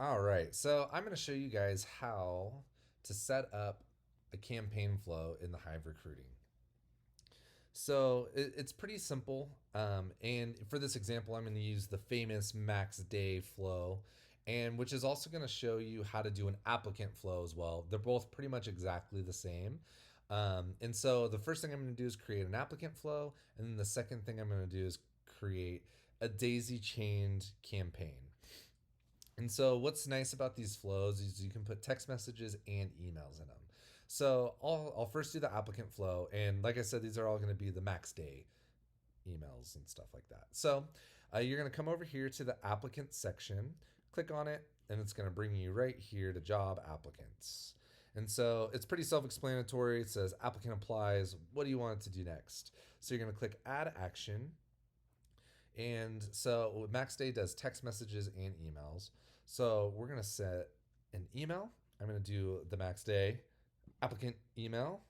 All right, so I'm going to show you guys how to set up a campaign flow in the Hive Recruiting. So it's pretty simple. And for this example, I'm going to use the famous max day flow, and which is also going to show you how to do an applicant flow as well. They're both pretty much exactly the same. And so the first thing I'm going to do is create an applicant flow. And then the second thing I'm going to do is create a daisy chained campaign. And so what's nice about these flows is you can put text messages and emails in them. So I'll first do the applicant flow. And like I said, these are all going to be the max day emails and stuff like that. So you're going to come over here to the applicant section, click on it, and it's going to bring you right here to job applicants. And so it's pretty self-explanatory. It says applicant applies. What do you want it to do next? So you're going to click add action. And so max day does text messages and emails. So we're going to set an email. I'm going to do the max day applicant email,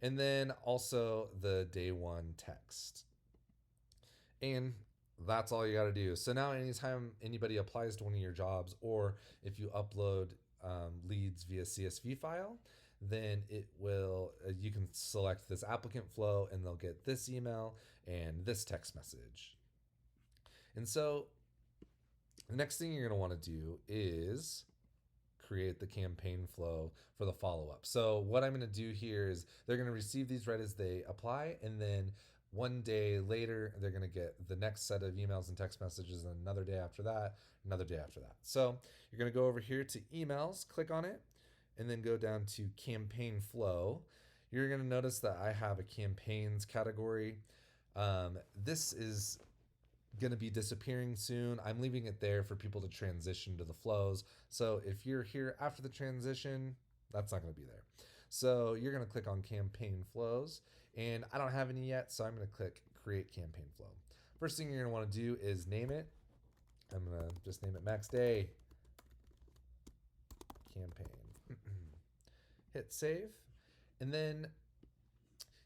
and then also the day one text. And that's all you got to do. So now anytime anybody applies to one of your jobs, or if you upload leads via CSV file, then it will you can select this applicant flow and they'll get this email and this text message. And so the next thing you're going to want to do is create the campaign flow for the follow-up. So what I'm going to do here is they're going to receive these right as they apply, and then one day later they're going to get the next set of emails and text messages, and another day after that, another day after that. So you're going to go over here to emails, click on it, and then go down to campaign flow. You're going to notice that I have a campaigns category. This is going to be disappearing soon. I'm leaving it there for people to transition to the flows. So if you're here after the transition, that's not going to be there. So you're going to click on campaign flows, and I don't have any yet, so I'm going to click create campaign flow. First thing you're going to want to do is name it. I'm going to just name it max day campaign. Hit save. And then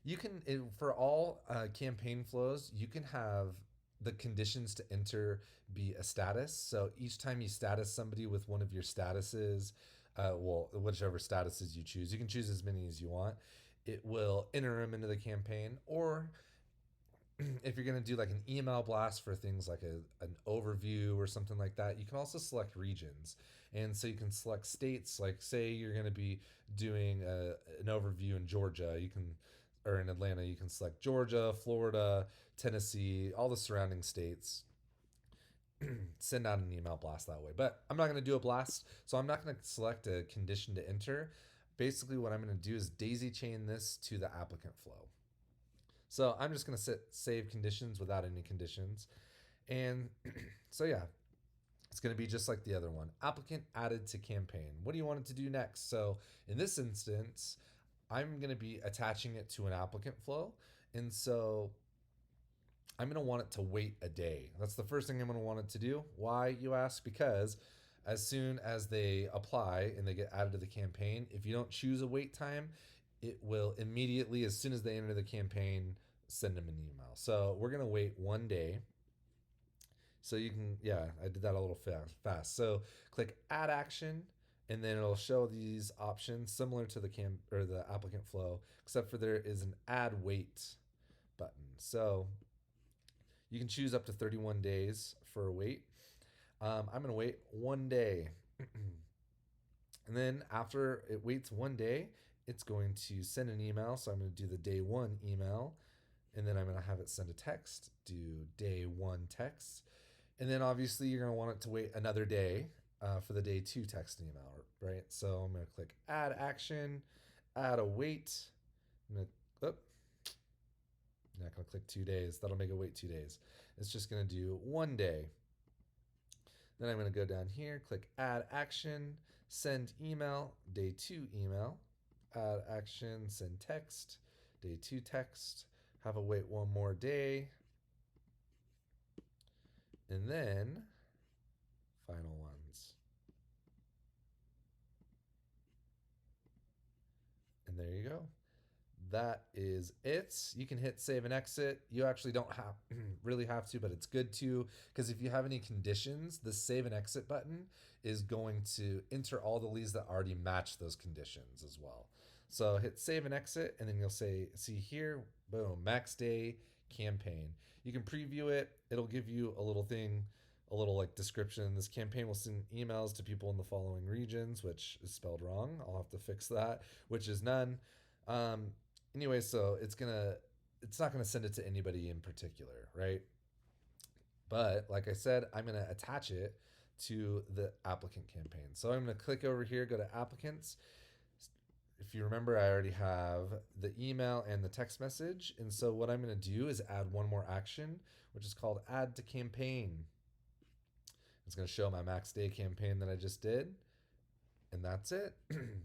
you can, for all campaign flows, you can have the conditions to enter be a status. So each time you status somebody with one of your statuses, whichever statuses you choose, you can choose as many as you want. It will enter them into the campaign. Or if you're going to do like an email blast for things like an overview or something like that, you can also select regions. And so you can select states, like say you're going to be doing an overview in Georgia, you can, or in Atlanta, you can select Georgia, Florida, Tennessee, all the surrounding states. Send out an email blast that way. But I'm not going to do a blast, so I'm not going to select a condition to enter. Basically, what I'm going to do is daisy chain this to the applicant flow. So I'm just going to save conditions without any conditions. And so yeah, it's going to be just like the other one. Applicant added to campaign. What do you want it to do next? So in this instance, I'm going to be attaching it to an applicant flow. And so I'm going to want it to wait a day. That's the first thing I'm going to want it to do. Why, you ask? Because as soon as they apply and they get added to the campaign, if you don't choose a wait time, it will immediately, as soon as they enter the campaign, send them an email. So we're going to wait one day. So you can, yeah, I did that a little fast. So click add action, and then it'll show these options similar to the applicant flow, except for there is an add wait button. So you can choose up to 31 days for a wait. I'm going to wait one day. And then after it waits one day, it's going to send an email. So I'm going to do the day one email, and then I'm going to have it send a text, do day one text. And then obviously you're going to want it to wait another day for the day two text email, right? So I'm going to click add action, add a wait. I'm going to, I'm not going to click 2 days. That'll make it wait 2 days. It's just going to do one day. Then I'm going to go down here, click add action, send email, day two email, add action, send text, day two text, have a wait one more day, and then final ones. And there you go. that is it. You can hit save and exit. You actually don't have really have to, but it's good to, because if you have any conditions, the save and exit button is going to enter all the leads that already match those conditions as well. So hit save and exit, and then you'll see here, boom, max day campaign. You can preview it. It'll give you a little thing, a little like description. This campaign will send emails to people in the following regions, which is spelled wrong. I'll have to fix that, which is none. Um, anyway, so it's not gonna send it to anybody in particular, right? But like I said, I'm gonna attach it to the applicant campaign. So I'm gonna click over here, go to applicants. If you remember, I already have the email and the text message. And so what I'm gonna do is add one more action, which is called add to campaign. It's gonna show my max day campaign that I just did. And that's it.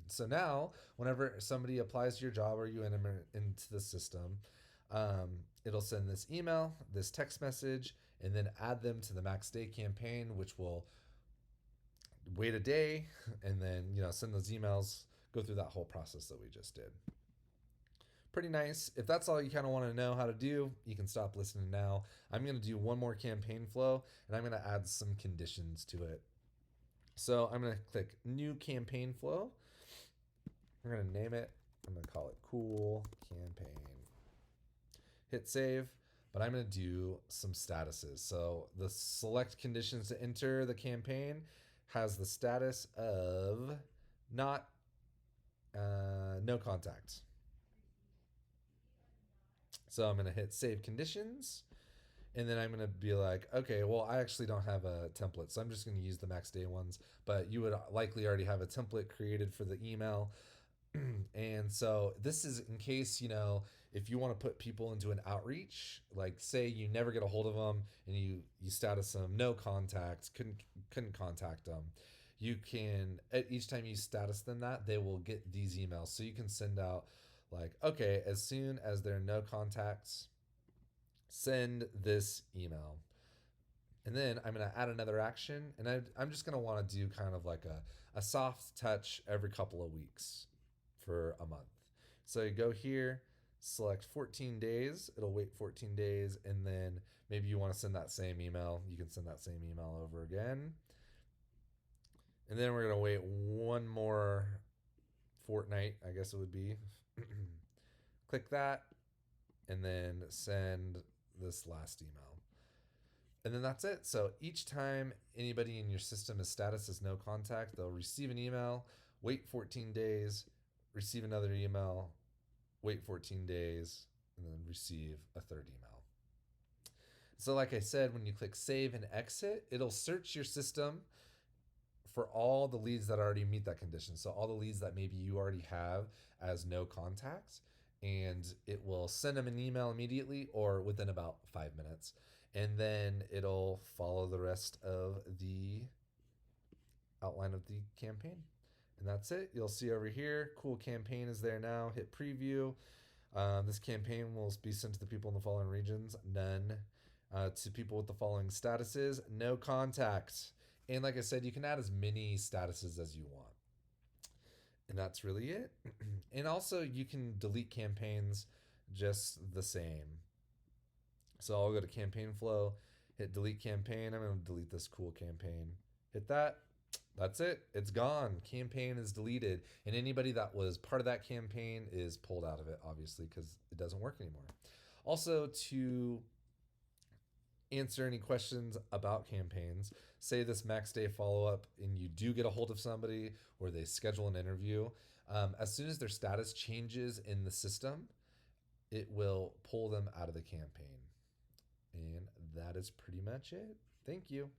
So now, whenever somebody applies to your job or you enter into the system, it'll send this email, this text message, and then add them to the max day campaign, which will wait a day and then send those emails, go through that whole process that we just did. Pretty nice. If that's all you kind of want to know how to do, you can stop listening now. I'm going to do one more campaign flow, and I'm going to add some conditions to it. So I'm going to click new campaign flow. I'm going to name it. I'm going to call it cool campaign. Hit save, but I'm going to do some statuses. So the select conditions to enter the campaign has the status of not no contact. So I'm going to hit save conditions. And then I'm going to be like, okay, well, I actually don't have a template, so I'm just going to use the max day ones. But you would likely already have a template created for the email. And so this is in case, if you want to put people into an outreach, like say you never get a hold of them and you status them, no contact, couldn't contact them. You can, each time you status them that, they will get these emails. So you can send out like, okay, as soon as there are no contacts, send this email. And then I'm going to add another action, and I'm just going to want to do kind of like a soft touch every couple of weeks for a month. So you go here, select 14 days. It'll wait 14 days, and then maybe you want to send that same email. You can send that same email over again. And then we're going to wait one more fortnight, I guess it would be. Click that, and then send this last email. And then that's it. So each time anybody in your system is status as no contact, they'll receive an email, wait 14 days, receive another email, wait 14 days, and then receive a third email. So like I said, when you click save and exit, it'll search your system for all the leads that already meet that condition. So all the leads that maybe you already have as no contacts, and it will send them an email immediately or within about 5 minutes. And then it'll follow the rest of the outline of the campaign. And that's it. You'll see over here, cool campaign is there now. Hit preview. This campaign will be sent to the people in the following regions. None. To people with the following statuses. No contact. And like I said, you can add as many statuses as you want. And that's really it. And also you can delete campaigns just the same. So I'll go to campaign flow, hit delete campaign. I'm going to delete this cool campaign. Hit that. That's it. It's gone. Campaign is deleted. And anybody that was part of that campaign is pulled out of it, obviously, because it doesn't work anymore. Also, to answer any questions about campaigns, say this max day follow-up and you do get a hold of somebody or they schedule an interview, as soon as their status changes in the system, it will pull them out of the campaign. And that is pretty much it. Thank you.